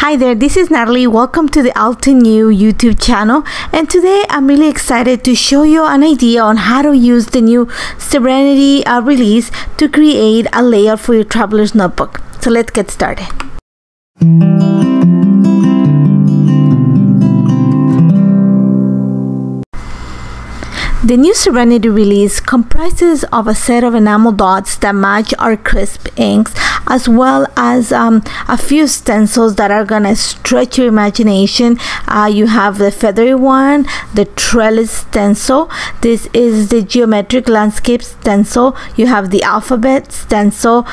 Hi there, this is Natalie. Welcome to the Altenew YouTube channel, and today I'm really excited to show you an idea on how to use the new Serenity release to create a layout for your traveler's notebook. So let's get started. The new Serenity release comprises of a set of enamel dots that match our crisp inks, as well as a few stencils that are gonna stretch your imagination. You have the feathery one, the trellis stencil. This is the geometric landscape stencil. You have the alphabet stencil.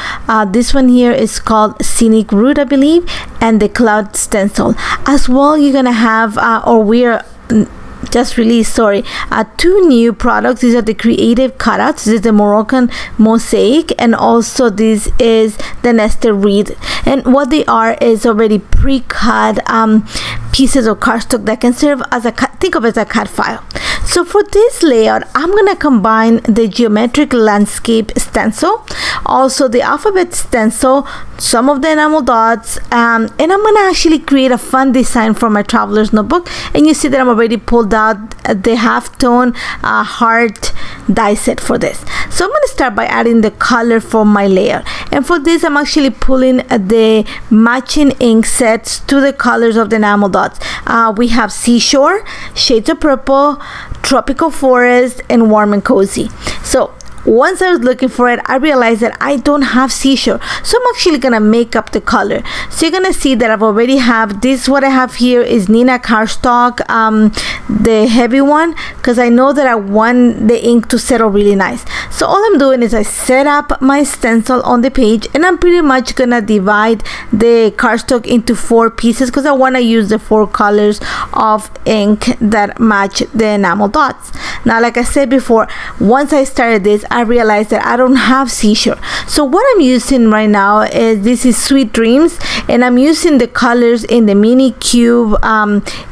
This one here is called Scenic Route, I believe, and the cloud stencil. As well, you're gonna have, just released, two new products. These are the creative cutouts. This is the Moroccan mosaic, and also this is the nested reed. And what they are is already pre-cut pieces of cardstock that can serve as a think of it as a cut file. So for this layout, I'm gonna combine the geometric landscape stencil, also the alphabet stencil, some of the enamel dots, and I'm gonna actually create a fun design for my traveler's notebook. And you see that I'm already pulled out the halftone heart die set for this. So I'm going to start by adding the color for my layer, and for this I'm actually pulling the matching ink sets to the colors of the enamel dots. We have Seashore, Shades of Purple, Tropical Forest, and Warm and Cozy. So once I was looking for it, I realized that I don't have Seashore, so I'm actually gonna make up the color. So you're gonna see that I've already have this. What I have here is Neenah cardstock, the heavy one, because I know that I want the ink to settle really nice. So all I'm doing is I set up my stencil on the page, and I'm pretty much gonna divide the cardstock into 4 pieces because I want to use the 4 colors of ink that match the enamel dots. Now, like I said before, once I started this, I realized that I don't have Seashore. So what I'm using right now is this is Sweet Dreams, and I'm using the colors in the mini cube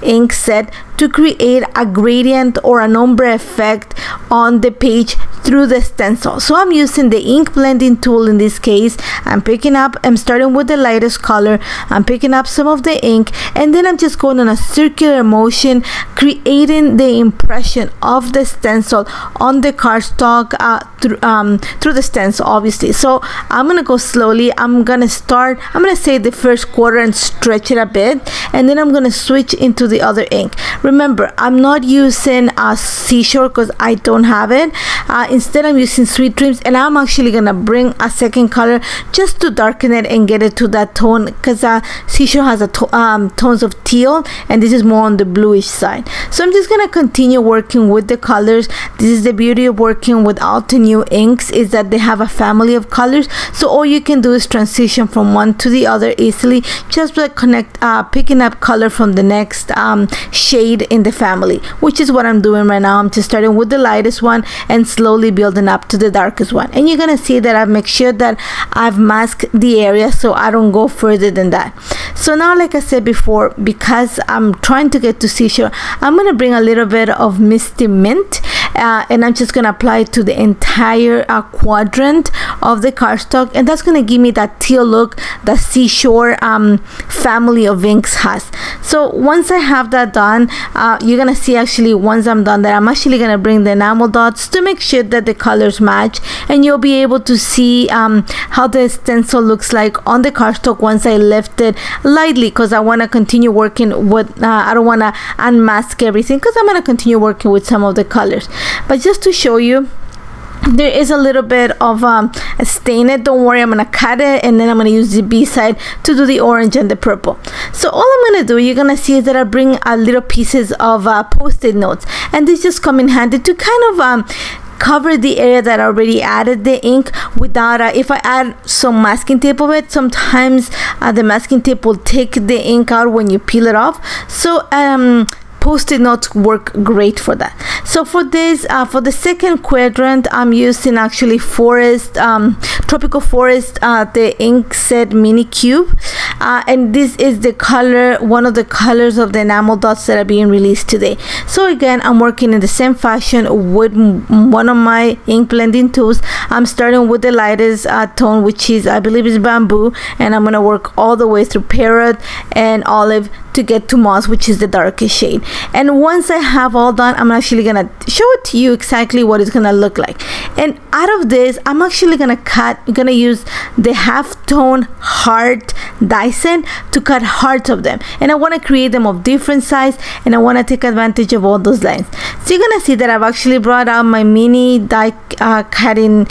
ink set to create a gradient or an ombre effect on the page through the stencil. So I'm using the ink blending tool in this case. I'm starting with the lightest color. I'm picking up some of the ink, and then I'm just going on a circular motion, creating the impression of the stencil on the cardstock through the stencil, obviously. So I'm gonna go slowly. I'm gonna say the first quarter and stretch it a bit, and then I'm gonna switch into the other ink. Remember, I'm not using Seashore because I don't have it. Instead, I'm using Sweet Dreams, and I'm actually gonna bring a second color just to darken it and get it to that tone, because Seashore has a tones of teal, and this is more on the bluish side. So I'm just gonna continue working with the colors. This is the beauty of working with Altenew inks, is that they have a family of colors, so all you can do is transition from one to the other easily, just by picking up color from the next shade in the family, which is what I'm doing right now. I'm just starting with the lightest one and slowly building up to the darkest one, and you're gonna see that I make sure that I've masked the area so I don't go further than that. So now, like I said before, because I'm trying to get to Seashore, I'm gonna bring a little bit of Misty Mint, and I'm just gonna apply it to the entire quadrant of the cardstock, and that's gonna give me that teal look that Seashore family of inks has. So once I have that done, you're gonna see, actually once I'm done that, I'm actually gonna bring the enamel dots to make sure that the colors match, and you'll be able to see how the stencil looks like on the cardstock once I lift it lightly, because I want to continue working with I don't want to unmask everything, because I'm going to continue working with some of the colors. But just to show you, there is a little bit of a stain. Don't worry, I'm gonna cut it, and then I'm gonna use the B side to do the orange and the purple. So all I'm gonna do, you're gonna see, is that I bring little pieces of post-it notes, and this just come in handy to kind of cover the area that I already added the ink without if I add some masking tape of it, sometimes the masking tape will take the ink out when you peel it off. So post-it notes work great for that. So for this, for the second quadrant, I'm using actually Forest, Tropical Forest, the ink set mini cube. and this is the color, one of the colors of the enamel dots that are being released today. So again, I'm working in the same fashion with one of my ink blending tools. I'm starting with the lightest tone, which is, I believe, is bamboo, and I'm gonna work all the way through parrot and olive to get to moss, which is the darkest shade. And once I have all done, I'm actually gonna show it to you exactly what it's gonna look like. And out of this, I'm actually gonna use the half-tone heart Dyson to cut hearts of them, and I want to create them of different size, and I want to take advantage of all those lines. So you're gonna see that I've actually brought out my mini die cutting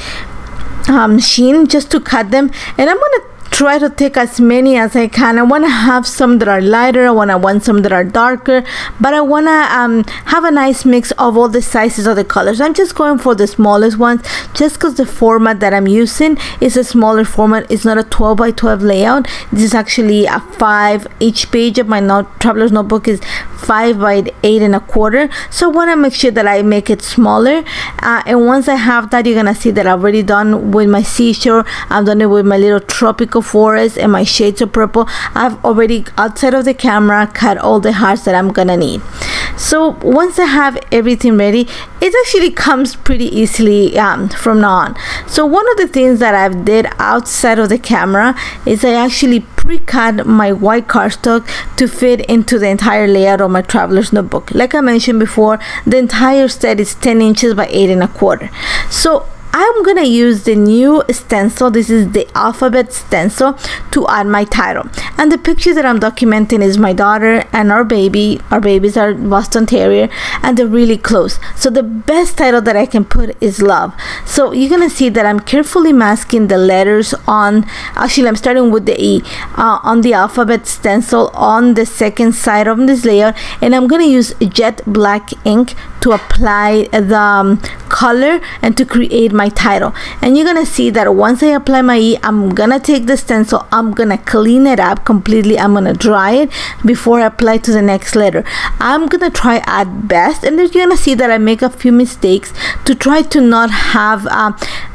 machine just to cut them, and I'm gonna try to take as many as I can. I want to have some that are lighter, I want some that are darker, but I want to have a nice mix of all the sizes of the colors. I'm just going for the smallest ones just because the format that I'm using is a smaller format. It's not a 12 by 12 layout. This is actually a 5. Each page of my traveler's notebook is 5 by 8.25, so I want to make sure that I make it smaller, and once I have that, you're gonna see that I've already done with my seashore. I've done it with my little tropical forest and my shades of purple. I've already, outside of the camera, cut all the hearts that I'm gonna need. So once I have everything ready, it actually comes pretty easily from now on. So one of the things that I've did outside of the camera is I actually pre-cut my white cardstock to fit into the entire layout of my traveler's notebook. Like I mentioned before, the entire set is 10 inches by 8.25. So I'm gonna use the new stencil. This is the alphabet stencil to add my title, and the picture that I'm documenting is my daughter and our baby. Our babies are Boston Terrier, and they're really close, so the best title that I can put is love. So you're gonna see that I'm carefully masking the letters on, actually I'm starting with the E on the alphabet stencil on the second side of this layer, and I'm gonna use jet black ink to apply the color and to create my title. And you're gonna see that once I apply my E, I'm gonna take the stencil, I'm gonna clean it up completely, I'm gonna dry it before I apply to the next letter. I'm gonna try at best, and then you're gonna see that I make a few mistakes to try to not have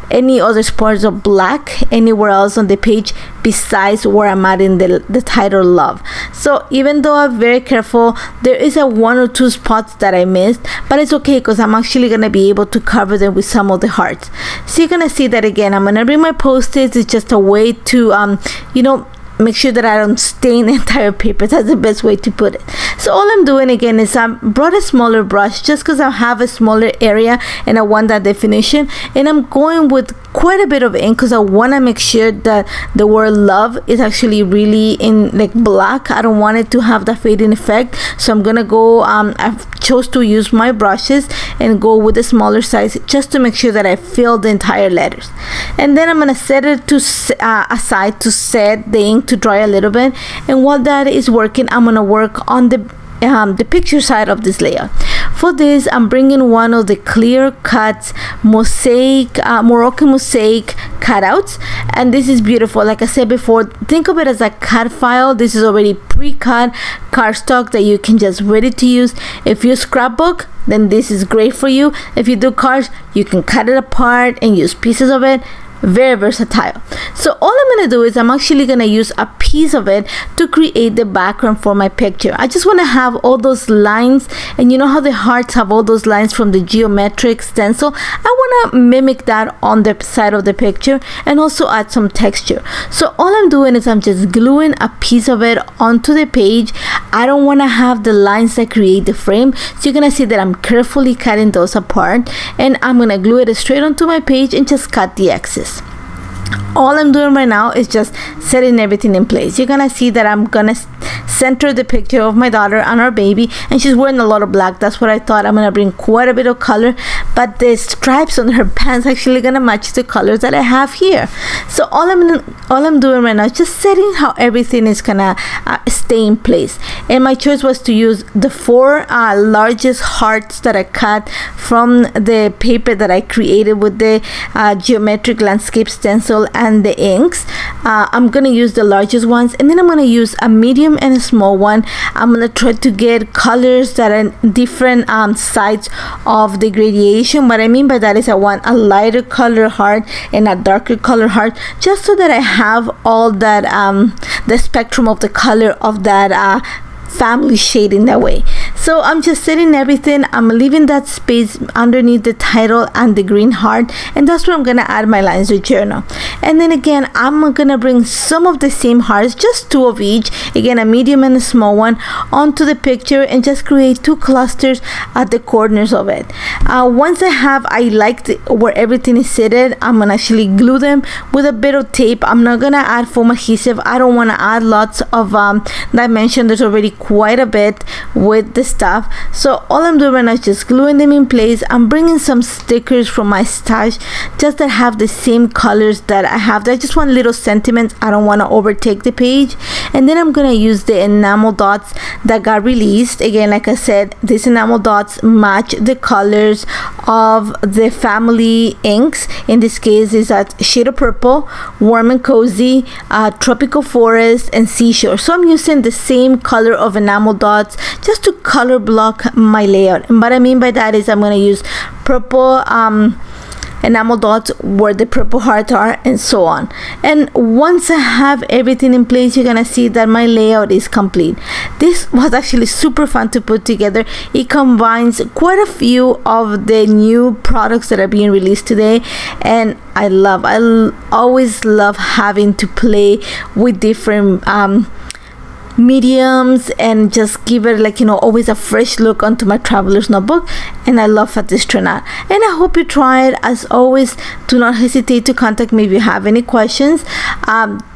any other spots of black anywhere else on the page besides where I'm adding the title love. So even though I'm very careful, there is a 1 or 2 spots that I missed, but it's okay because I'm actually gonna be able to cover them with some of the hearts. So you're gonna see that again, I'm gonna bring my post-its. It's just a way to you know, make sure that I don't stain the entire paper. That's the best way to put it. So all I'm doing again is I brought a smaller brush just because I have a smaller area and I want that definition, and I'm going with quite a bit of ink because I want to make sure that the word love is actually really in like black. I don't want it to have the fading effect, so I'm gonna go I've chose to use my brushes and go with a smaller size just to make sure that I fill the entire letters. And then I'm gonna set it to aside to set the ink to dry a little bit, and while that is working, I'm gonna work on the picture side of this layout. For this, I'm bringing one of the clear cuts mosaic Moroccan mosaic cutouts, and this is beautiful. Like I said before, think of it as a cut file. This is already pre-cut cardstock that you can just ready to use. If you scrapbook, then this is great for you. If you do cards, you can cut it apart and use pieces of it. Very versatile. So all I'm gonna do is I'm actually gonna use a piece of it to create the background for my picture. I just want to have all those lines, and you know how the hearts have all those lines from the geometric stencil. I want to mimic that on the side of the picture and also add some texture. So all I'm doing is I'm just gluing a piece of it onto the page. I don't want to have the lines that create the frame, so you're gonna see that I'm carefully cutting those apart, and I'm gonna glue it straight onto my page and just cut the excess. All I'm doing right now is just setting everything in place. You're gonna see that I'm gonna center the picture of my daughter and our baby, and she's wearing a lot of black. That's what I thought. I'm gonna bring quite a bit of color, but the stripes on her pants actually gonna match the colors that I have here. So all I'm doing right now is just setting how everything is gonna stay in place. And my choice was to use the 4 largest hearts that I cut from the paper that I created with the geometric landscape stencil stencil and the inks. I'm gonna use the largest ones, and then I'm gonna use a medium and a small one. I'm gonna try to get colors that are different sides of the gradation. What I mean by that is I want a lighter color heart and a darker color heart, just so that I have all that the spectrum of the color of that family shade in that way. So I'm just setting everything. I'm leaving that space underneath the title and the green heart, and that's where I'm gonna add my lines of journal. And then again, I'm gonna bring some of the same hearts, just 2 of each, again a medium and a small one, onto the picture, and just create 2 clusters at the corners of it. Once I like where everything is seated, I'm gonna actually glue them with a bit of tape. I'm not gonna add foam adhesive. I don't want to add lots of dimension. There's already quite a bit with the stuff, so all I'm doing right now is just gluing them in place. I'm bringing some stickers from my stash, just that have the same colors that I have. I just want little sentiments. I don't want to overtake the page. And then I'm gonna use the enamel dots that got released. Again, like I said, these enamel dots match the colors of the family inks. In this case, is that shade of purple, warm and cozy, tropical forest, and seashore. So I'm using the same color of enamel dots just to color block my layout. And what I mean by that is I'm going to use purple enamel dots where the purple hearts are, and so on. And once I have everything in place, you're gonna see that my layout is complete. This was actually super fun to put together. It combines quite a few of the new products that are being released today, and I always love having to play with different mediums and just give it, like, you know, always a fresh look onto my traveler's notebook. And I love how this turned out, and I hope you try it. As always, do not hesitate to contact me if you have any questions.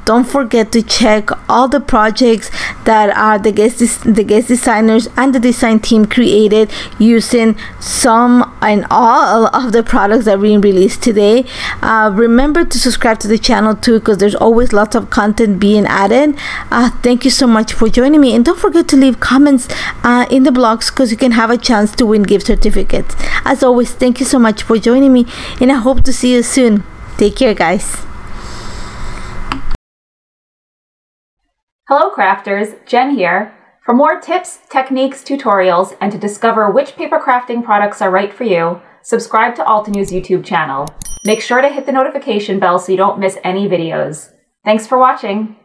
Don't forget to check all the projects that are the guest designers and the design team created using some and all of the products that are being released today. Remember to subscribe to the channel too, because there's always lots of content being added. Thank you so much for joining me, and don't forget to leave comments in the blogs, because you can have a chance to win gift certificates. As always, thank you so much for joining me, and I hope to see you soon. Take care, guys. Hello crafters, Jen here. For more tips, techniques, tutorials, and to discover which paper crafting products are right for you, subscribe to Altenews YouTube channel. Make sure to hit the notification bell so you don't miss any videos. Thanks for watching.